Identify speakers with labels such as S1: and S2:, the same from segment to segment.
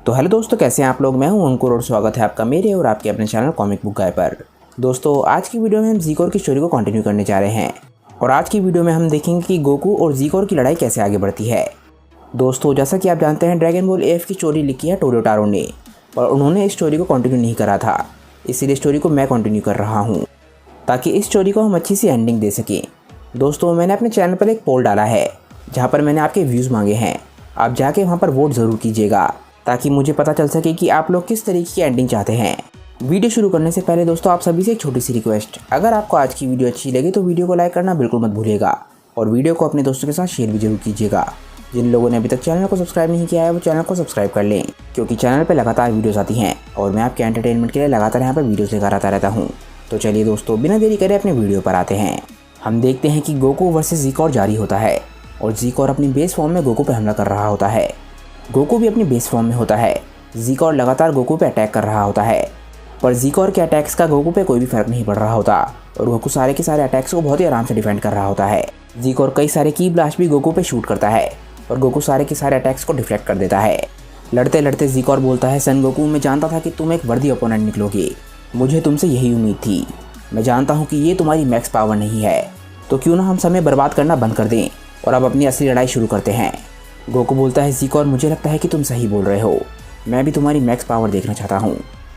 S1: तो हेलो दोस्तों, कैसे हैं आप लोग। मैं हूं अंकुर और स्वागत है आपका मेरे और आपके अपने चैनल कॉमिक बुक गाय पर। दोस्तों, आज की वीडियो में हम ज़ीकोर की स्टोरी को कंटिन्यू करने जा रहे हैं और आज की वीडियो में हम देखेंगे कि गोकू और ज़ीकोर की लड़ाई कैसे आगे बढ़ती है। दोस्तों, जैसा कि आप जानते हैं, ड्रैगन बॉल एफ की स्टोरी लिखी है टोयोटारो ने और उन्होंने इस स्टोरी को कंटिन्यू नहीं करा था, इसीलिए स्टोरी को मैं कंटिन्यू कर रहा हूँ ताकि इस स्टोरी को हम अच्छी सी एंडिंग दे सकें। दोस्तों, मैंने अपने चैनल पर एक पोल डाला है जहाँ पर मैंने आपके व्यूज़ मांगे हैं। आप जाके वहाँ पर वोट ज़रूर कीजिएगा ताकि मुझे पता चल सके कि आप लोग किस तरीके की एंडिंग चाहते हैं। वीडियो शुरू करने से पहले दोस्तों, आप सभी से एक छोटी सी रिक्वेस्ट, अगर आपको आज की वीडियो अच्छी लगे तो वीडियो को लाइक करना बिल्कुल मत भूलिएगा और वीडियो को अपने दोस्तों के साथ शेयर भी जरूर कीजिएगा। जिन लोगों ने अभी तक चैनल को सब्सक्राइब नहीं किया है वो चैनल को सब्सक्राइब कर लें, क्योंकि चैनल पर लगातार वीडियोज़ आती हैं और मैं आपके एंटरटेनमेंट के लिए लगातार यहाँ पर वीडियोज़ लेकर आता रहता हूँ। तो चलिए दोस्तों, बिना देरी करे अपने वीडियो पर आते हैं। हम देखते हैं कि गोकू वर्सेस ज़ीकोर जारी होता है और ज़ीकोर अपनी बेस फॉर्म में गोकू पर हमला कर रहा होता है। गोकू भी अपनी बेस फॉर्म में होता है। ज़ीकोर लगातार गोकू पे अटैक कर रहा होता है, पर ज़ीकोर के अटैक्स का गोकू पे कोई भी फर्क नहीं पड़ रहा होता और गोकू सारे के सारे अटैक्स को बहुत ही आराम से डिफेंड कर रहा होता है। ज़ीकोर कई सारे की ब्लास्ट भी गोकू पे शूट करता है और गोकू सारे के सारे अटैक्स को डिफ्लेक्ट कर देता है। लड़ते लड़ते ज़ीकोर बोलता है, सन गोकू, मैं जानता था कि तुम एक वर्दी ओपोनेंट निकलोगे, मुझे तुमसे यही उम्मीद थी। मैं जानता हूँ कि ये तुम्हारी मैक्स पावर नहीं है, तो क्यों ना हम समय बर्बाद करना बंद कर दें और अब अपनी असली लड़ाई शुरू करते हैं। गोकू बोलता है, ज़ीकोर, मुझे लगता है कि तुम सही बोल रहे हो, मैं भी तुम्हारी मैक्स पावर देखना चाहता हूँ,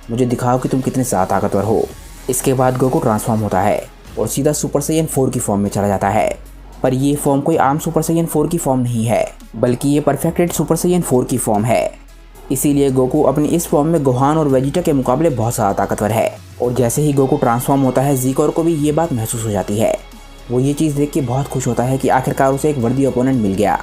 S1: मुझे दिखाओ कि तुम कितने ज़्यादा ताकतवर हो। इसके बाद गोकू ट्रांसफॉर्म होता है और सीधा सुपर साइयन 4 की फॉर्म में चला जाता है। पर ये फॉर्म कोई आम सुपर साइयन 4 की फॉर्म नहीं है, बल्कि ये परफेक्टेड सुपर साइयन 4 की फॉर्म है। इसीलिए गोकू अपनी इस फॉर्म में गोहान और वेजिटा के मुकाबले बहुत ज़्यादा ताकतवर है। और जैसे ही गोकू ट्रांसफॉर्म होता है, ज़ीकोर को भी ये बात महसूस हो जाती है। वो ये चीज़ देख के बहुत खुश होता है कि आखिरकार उसे एक वर्दी ओपोनेंट मिल गया।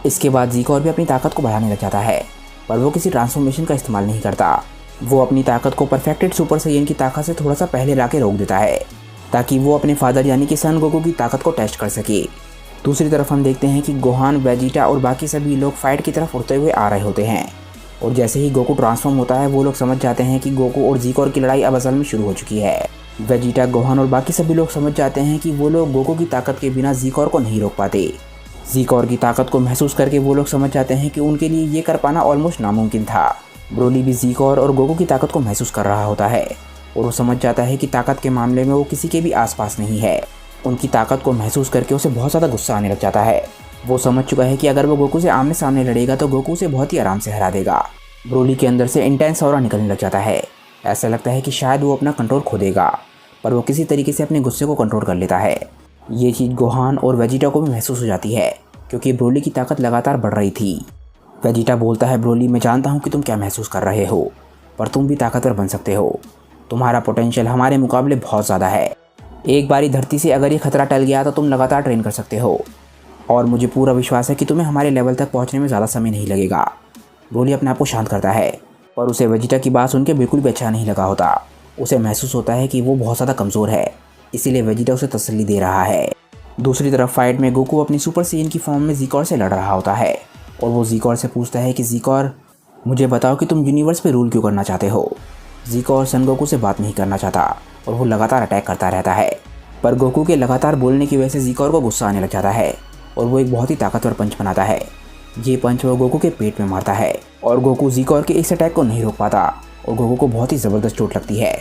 S1: इसके बाद ज़ीकोर भी अपनी ताकत को बढ़ाने लग जाता है, पर वो किसी ट्रांसफॉर्मेशन का इस्तेमाल नहीं करता। वो अपनी ताकत को परफेक्टेड सुपर साइयन की ताकत से थोड़ा सा पहले लाके रोक देता है ताकि वो अपने फादर यानी कि सन गोकू की ताकत को टेस्ट कर सके। दूसरी तरफ हम देखते हैं कि गोहान, वेजिटा और बाकी सभी लोग फाइट की तरफ उड़ते हुए आ रहे होते हैं और जैसे ही गोकू ट्रांसफॉर्म होता है, वो लोग समझ जाते हैं कि गोकू और ज़ीकोर की लड़ाई अब असल में शुरू हो चुकी है। वेजिटा, गोहान और बाकी सभी लोग समझ जाते हैं कि वो लोग गोकू की ताकत के बिना ज़ीकोर को नहीं रोक पाते। ज़ीकोर की ताकत को महसूस करके वो लोग समझ जाते हैं कि उनके लिए ये कर पाना ऑलमोस्ट नामुमकिन था। ब्रोली भी ज़ीकोर और गोकू की ताकत को महसूस कर रहा होता है और वो समझ जाता है कि ताकत के मामले में वो किसी के भी आसपास नहीं है। उनकी ताकत को महसूस करके उसे बहुत ज़्यादा गुस्सा आने लग जाता है। वो समझ चुका है कि अगर वो गोकू से आमने सामने लड़ेगा तो गोकू उसे बहुत ही आराम से हरा देगा। ब्रोली के अंदर से इंटेंस ऑरा निकलने लग जाता है। ऐसा लगता है कि शायद वो अपना कंट्रोल खो देगा, पर वो किसी तरीके से अपने गुस्से को कंट्रोल कर लेता है। ये चीज़ गोहान और वेजिटा को भी महसूस हो जाती है, क्योंकि ब्रोली की ताकत लगातार बढ़ रही थी। वेजिटा बोलता है, ब्रोली, मैं जानता हूँ कि तुम क्या महसूस कर रहे हो, पर तुम भी ताकतवर बन सकते हो। तुम्हारा पोटेंशियल हमारे मुकाबले बहुत ज़्यादा है। एक बारी धरती से अगर ये खतरा टल गया तो तुम लगातार ट्रेन कर सकते हो और मुझे पूरा विश्वास है कि तुम्हें हमारे लेवल तक पहुँचने में ज़्यादा समय नहीं लगेगा। ब्रोली अपने आप को शांत करता है, पर उसे वेजिटा की बात सुन के बिल्कुल भी अच्छा नहीं लगा होता। उसे महसूस होता है कि वो बहुत ज़्यादा कमज़ोर है, इसीलिए वेजिटा उसे तसल्ली दे रहा है। दूसरी तरफ फाइट में गोकू अपनी सुपर साइयन की फॉर्म में ज़ीकोर से लड़ रहा होता है और वो ज़ीकोर से पूछता है कि ज़ीकोर, मुझे बताओ कि तुम यूनिवर्स पे रूल क्यों करना चाहते हो। ज़ीकोर सन गोकू से बात नहीं करना चाहता और वो लगातार अटैक करता रहता है, पर गोकू के लगातार बोलने की वजह से ज़ीकोर को गुस्सा आने लग जाता है और वो एक बहुत ही ताकतवर पंच बनाता है। ये पंच वो गोकू के पेट में मारता है और गोकू ज़ीकोर के इस अटैक को नहीं रोक पाता और गोकू को बहुत ही ज़बरदस्त चोट लगती है।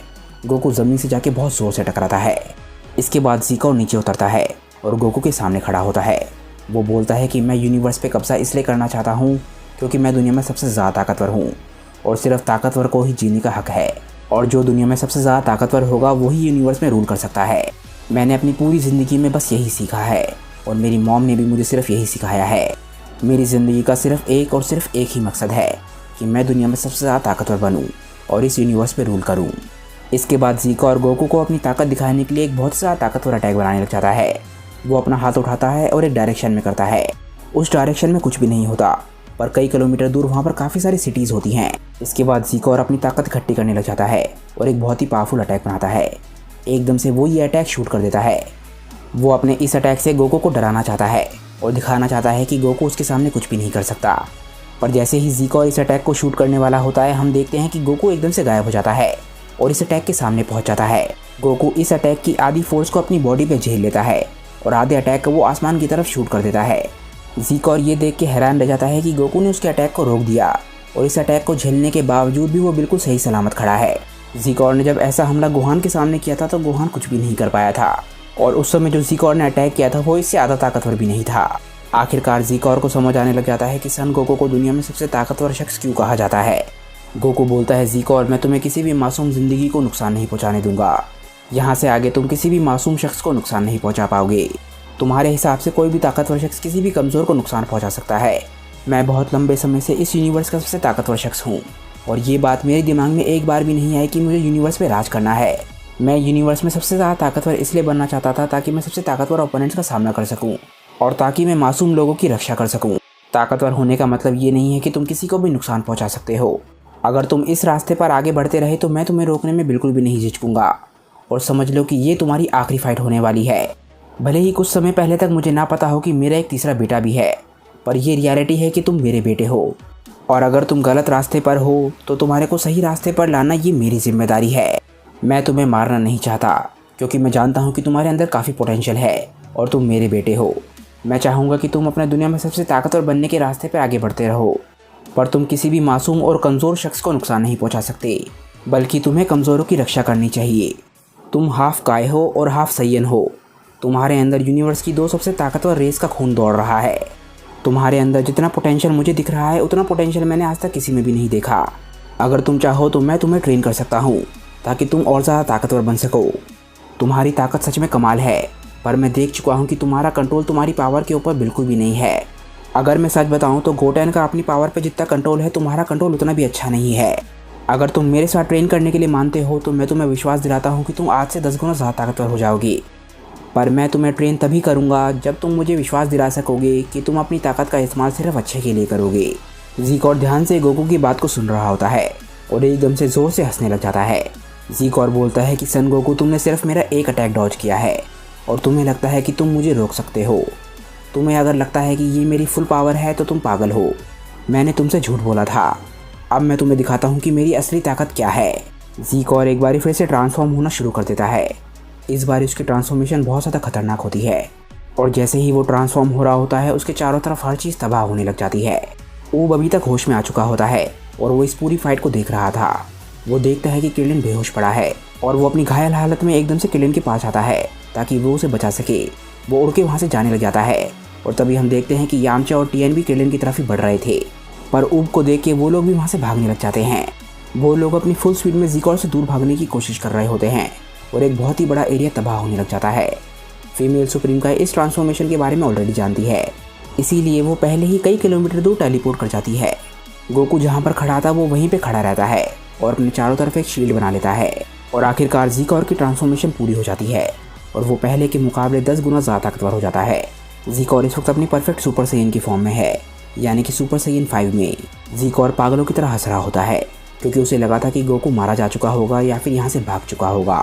S1: गोकू ज़मीन से जाके बहुत ज़ोर से टकराता है। इसके बाद ज़ीकोर नीचे उतरता है और गोकू के सामने खड़ा होता है। वो बोलता है कि मैं यूनिवर्स पे कब्जा इसलिए करना चाहता हूँ क्योंकि मैं दुनिया में सबसे ज़्यादा ताकतवर हूँ और सिर्फ ताकतवर को ही जीने का हक है और जो दुनिया में सबसे ज़्यादा ताकतवर होगा वही यूनिवर्स में रूल कर सकता है। मैंने अपनी पूरी ज़िंदगी में बस यही सीखा है और मेरी मॉम ने भी मुझे सिर्फ यही सिखाया है। मेरी ज़िंदगी का सिर्फ एक ही मकसद है कि मैं दुनिया में सबसे ज़्यादा ताकतवर बनूं और इस यूनिवर्स पे रूल करूं। इसके बाद ज़ीकोर गोकू को अपनी ताकत दिखाने के लिए एक बहुत ज़्यादा ताकतवर अटैक बनाने लग जाता है। वो अपना हाथ उठाता है और एक डायरेक्शन में करता है। उस डायरेक्शन में कुछ भी नहीं होता, पर कई किलोमीटर दूर वहाँ पर काफ़ी सारी सिटीज़ होती हैं। इसके बाद ज़ीकोर अपनी ताकत इकट्ठी करने लग जाता है और एक बहुत ही पावरफुल अटैक बनाता है। एकदम से वो ये अटैक शूट कर देता है। वो अपने इस अटैक से गोकू को डराना चाहता है और दिखाना चाहता है कि गोकू उसके सामने कुछ भी नहीं कर सकता। पर जैसे ही ज़ीकोर इस अटैक को शूट करने वाला होता है, हम देखते हैं कि गोकू एकदम से गायब हो जाता है और इस अटैक के सामने पहुंच जाता है। गोकू इस अटैक की आधी फोर्स को अपनी बॉडी पे झेल लेता है और आधे अटैक को वो आसमान की तरफ शूट कर देता है। ज़ीकोर ये देख के हैरान रह जाता है कि गोकू ने उसके अटैक को रोक दिया और इस अटैक को झेलने के बावजूद भी वो बिल्कुल सही सलामत खड़ा है। ज़ीकोर ने जब ऐसा हमला गोहान के सामने किया था तो गोहान कुछ भी नहीं कर पाया था, और उस समय जो ज़ीकोर ने अटैक किया था वो इससे ज़्यादा ताकतवर भी नहीं था। आखिरकार ज़ीकोर को समझ आने लग जाता है कि सन गोकू को दुनिया में सबसे ताकतवर शख्स क्यों कहा जाता है। गोकू बोलता है, ज़ीकोर, मैं तुम्हें किसी भी मासूम ज़िंदगी को नुकसान नहीं पहुंचाने दूंगा। यहाँ से आगे तुम किसी भी मासूम शख्स को नुकसान नहीं पहुंचा पाओगे। तुम्हारे हिसाब से कोई भी ताकतवर शख्स किसी भी कमज़ोर को नुकसान पहुंचा सकता है। मैं बहुत लंबे समय से इस यूनिवर्स का सबसे ताकतवर शख्स हूँ, और ये बात मेरे दिमाग में एक बार भी नहीं आई कि मुझे यूनिवर्स पे राज करना है। मैं यूनिवर्स में सबसे ज़्यादा ताकतवर इसलिए बनना चाहता था ताकि मैं सबसे ताकतवर ओपोनेंट्स का सामना कर सकूँ, और ताकि मैं मासूम लोगों की रक्षा कर सकूँ। ताकतवर होने का मतलब ये नहीं है कि तुम किसी को भी नुकसान पहुँचा सकते हो। अगर तुम इस रास्ते पर आगे बढ़ते रहे तो मैं तुम्हें रोकने में बिल्कुल भी नहीं झिझकूंगा, और समझ लो कि ये तुम्हारी आखिरी फाइट होने वाली है। भले ही कुछ समय पहले तक मुझे ना पता हो कि मेरा एक तीसरा बेटा भी है, पर यह रियलिटी है कि तुम मेरे बेटे हो, और अगर तुम गलत रास्ते पर हो तो तुम्हारे को सही रास्ते पर लाना ये मेरी जिम्मेदारी है। मैं तुम्हें मारना नहीं चाहता, क्योंकि मैं जानता हूँ कि तुम्हारे अंदर काफ़ी पोटेंशियल है और तुम मेरे बेटे हो। मैं चाहूँगा कि तुम अपने दुनिया में सबसे ताकतवर बनने के रास्ते पर आगे बढ़ते रहो, पर तुम किसी भी मासूम और कमज़ोर शख्स को नुकसान नहीं पहुँचा सकते, बल्कि तुम्हें कमज़ोरों की रक्षा करनी चाहिए। तुम हाफ काय हो और हाफ सैयन हो। तुम्हारे अंदर यूनिवर्स की दो सबसे ताकतवर रेस का खून दौड़ रहा है। तुम्हारे अंदर जितना पोटेंशियल मुझे दिख रहा है उतना पोटेंशियल मैंने आज तक किसी में भी नहीं देखा। अगर तुम चाहो तो मैं तुम्हें ट्रेन कर सकता हूँ ताकि तुम और ज़्यादा ताकतवर बन सको। तुम्हारी ताकत सच में कमाल है, पर मैं देख चुका हूँ कि तुम्हारा कंट्रोल तुम्हारी पावर के ऊपर बिल्कुल भी नहीं है। अगर मैं सच बताऊँ तो गोटेन का अपनी पावर पे जितना कंट्रोल है तुम्हारा कंट्रोल उतना भी अच्छा नहीं है। अगर तुम मेरे साथ ट्रेन करने के लिए मानते हो तो मैं तुम्हें विश्वास दिलाता हूँ कि तुम आज से 10 गुना ज़्यादा ताकतवर हो जाओगी, पर मैं तुम्हें ट्रेन तभी करूँगा जब तुम मुझे विश्वास दिला सकोगे कि तुम अपनी ताकत का इस्तेमाल सिर्फ अच्छे के लिए करोगे। ज़ीकोर ध्यान से गोकू की बात को सुन रहा होता है और एकदम से ज़ोर से हंसने लग जाता है। ज़ीकोर बोलता है कि सन गोकू, तुमने सिर्फ मेरा एक अटैक डॉज किया है और तुम्हें लगता है कि तुम मुझे रोक सकते हो। तुम्हें अगर लगता है कि ये मेरी फुल पावर है तो तुम पागल हो। मैंने तुमसे झूठ बोला था। अब मैं तुम्हें दिखाता हूँ कि मेरी असली ताकत क्या है। ज़ीकोर एक बार फिर से ट्रांसफॉर्म होना शुरू कर देता है। इस बार उसकी ट्रांसफॉर्मेशन बहुत ज़्यादा खतरनाक होती है, और जैसे ही वो ट्रांसफॉर्म हो रहा होता है उसके चारों तरफ हर चीज़ तबाह होने लग जाती है। ऊब अभी तक होश में आ चुका होता है और वो इस पूरी फाइट को देख रहा था। वो देखता है कि क्रिलिन बेहोश पड़ा है और वो अपनी घायल हालत में एकदम से क्रिलिन के पास आता है ताकि वो उसे बचा सके। वो उड़ के वहाँ से जाने लग जाता है, और तभी हम देखते हैं कि यामचा और टीएन भी क्रिलिन की तरफ ही बढ़ रहे थे, पर ऊब को देख के वो लोग भी वहाँ से भागने लग जाते हैं। वो लोग अपनी फुल स्पीड में ज़ीकोर से दूर भागने की कोशिश कर रहे होते हैं और एक बहुत ही बड़ा एरिया तबाह होने लग जाता है। फीमेल सुप्रीम का इस ट्रांसफॉर्मेशन के बारे में ऑलरेडी जानती है, इसीलिए वो पहले ही कई किलोमीटर दूर टेलीपोर्ट कर जाती है। गोकू जहाँ पर खड़ा था वो वहीं पे खड़ा रहता है और अपने चारों तरफ एक शील्ड बना लेता है, और आखिरकार ज़ीकोर की ट्रांसफॉर्मेशन पूरी हो जाती है और वो पहले के मुकाबले 10 गुना ज़्यादा ताकतवर हो जाता है। ज़ीकोर इस वक्त अपनी परफेक्ट सुपर सैयन की फॉर्म में है, यानी कि सुपर सैयन 5 में। ज़ीकोर पागलों की तरह हंस रहा होता है क्योंकि उसे लगा था कि गोकू मारा जा चुका होगा या फिर यहाँ से भाग चुका होगा,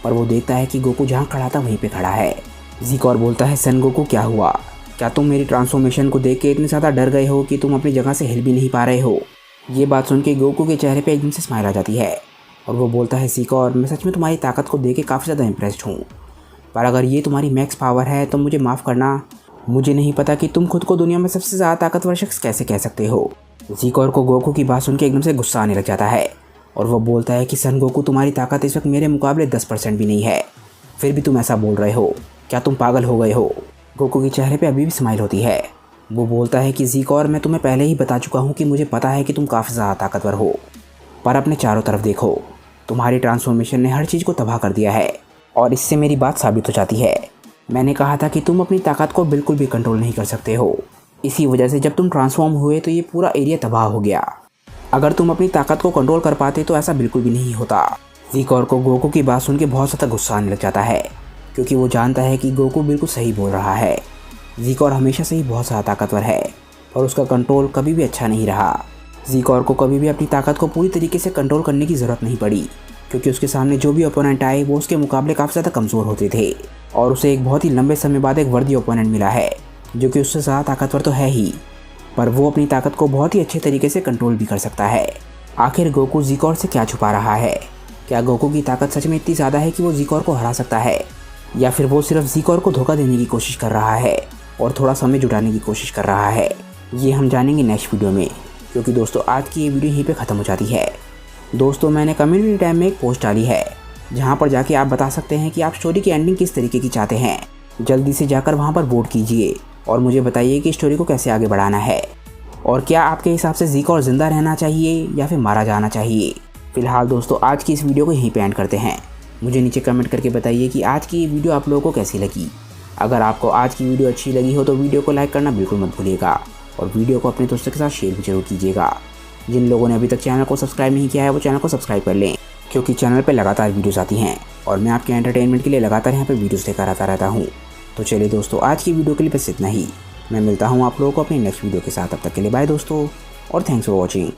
S1: पर वो देखता है कि गोकू जहाँ खड़ा था वहीं पे खड़ा है। ज़ीकोर बोलता है, सन गोकू, क्या हुआ? क्या तुम मेरी ट्रांसफॉर्मेशन को देख के इतने ज़्यादा डर गए हो कि तुम अपनी जगह से हिल भी नहीं पा रहे हो? ये बात सुन के गोकू के चेहरे पे एकदम से स्माइल आ जाती है और वो बोलता है, ज़ीकोर, मैं सच में तुम्हारी ताकत को देख के काफ़ी ज़्यादा इम्प्रेस्ड हूँ, पर अगर ये तुम्हारी मैक्स पावर है तो मुझे माफ़ करना, मुझे नहीं पता कि तुम खुद को दुनिया में सबसे ज़्यादा ताकतवर शख्स कैसे कह सकते हो। ज़ीकोर को गोकू की बात सुन के एकदम से गुस्सा आने लग जाता है और वो बोलता है कि सन गोकू, तुम्हारी ताकत इस वक्त मेरे मुकाबले 10% भी नहीं है, फिर भी तुम ऐसा बोल रहे हो। क्या तुम पागल हो गए हो? गोकू के चेहरे पे अभी भी स्माइल होती है। वो बोलता है कि ज़ीकोर, मैं तुम्हें पहले ही बता चुका हूँ कि मुझे पता है कि तुम काफ़ी ज़्यादा ताकतवर हो, पर अपने चारों तरफ देखो, तुम्हारी ट्रांसफॉर्मेशन ने हर चीज़ को तबाह कर दिया है और इससे मेरी बात साबित हो जाती है। मैंने कहा था कि तुम अपनी ताकत को बिल्कुल भी कंट्रोल नहीं कर सकते हो, इसी वजह से जब तुम ट्रांसफॉर्म हुए तो ये पूरा एरिया तबाह हो गया। अगर तुम अपनी ताकत को कंट्रोल कर पाते तो ऐसा बिल्कुल भी नहीं होता। ज़ीकोर को गोकू की बात सुन के बहुत ज़्यादा गुस्सा आने लग जाता है क्योंकि वो जानता है कि गोकू बिल्कुल सही बोल रहा है। ज़ीकोर हमेशा से ही बहुत ज़्यादा ताकतवर है और उसका कंट्रोल कभी भी अच्छा नहीं रहा। ज़ीकोर को कभी भी अपनी ताकत को पूरी तरीके से कंट्रोल करने की ज़रूरत नहीं पड़ी क्योंकि उसके सामने जो भी ओपोनेंट आए वो उसके मुकाबले काफ़ी ज़्यादा कमज़ोर होते थे, और उसे एक बहुत ही लंबे समय बाद एक वर्दी ओपोनेंट मिला है जो कि उससे ज़्यादा ताकतवर तो है ही, पर वो अपनी ताकत को बहुत ही अच्छे तरीके से कंट्रोल भी कर सकता है। आखिर गोकू ज़ीकोर से क्या छुपा रहा है? क्या गोकू की ताकत सच में इतनी ज़्यादा है कि वो ज़ीकोर को हरा सकता है, या फिर वो सिर्फ ज़ीकोर को धोखा देने की कोशिश कर रहा है और थोड़ा समय जुटाने की कोशिश कर रहा है? ये हम जानेंगे नेक्स्ट वीडियो में। क्योंकि दोस्तों आज की ये वीडियो यहीं पे ख़त्म हो जाती है। दोस्तों मैंने कम्युनिटी टैब में एक पोस्ट डाली है जहाँ पर जाके आप बता सकते हैं कि आप स्टोरी की एंडिंग किस तरीके की चाहते हैं। जल्दी से जाकर वहाँ पर वोट कीजिए और मुझे बताइए कि स्टोरी को कैसे आगे बढ़ाना है और क्या आपके हिसाब से ज़ीकोर ज़िंदा रहना चाहिए या फिर मारा जाना चाहिए। फिलहाल दोस्तों आज की इस वीडियो को यहीं पे एंड करते हैं। मुझे नीचे कमेंट करके बताइए कि आज की ये वीडियो आप लोगों को कैसी लगी। अगर आपको आज की वीडियो अच्छी लगी हो तो वीडियो को लाइक करना बिल्कुल मत भूलिएगा और वीडियो को अपने दोस्तों के साथ शेयर भी जरूर कीजिएगा। जिन लोगों ने अभी तक चैनल को सब्सक्राइब नहीं किया है वो चैनल को सब्सक्राइब कर लें, क्योंकि चैनल पर लगातार वीडियोज़ आती हैं और मैं आपके एंटरटेनमेंट के लिए लगातार यहाँ पर वीडियोज़ लेकर आता रहता हूँ। तो चलिए दोस्तों आज की वीडियो के लिए बस इतना ही। मैं मिलता हूँ आप लोगों को अपनी नेक्स्ट वीडियो के साथ। तब तक के लिए बाय दोस्तों और थैंक्स फॉर वॉचिंग।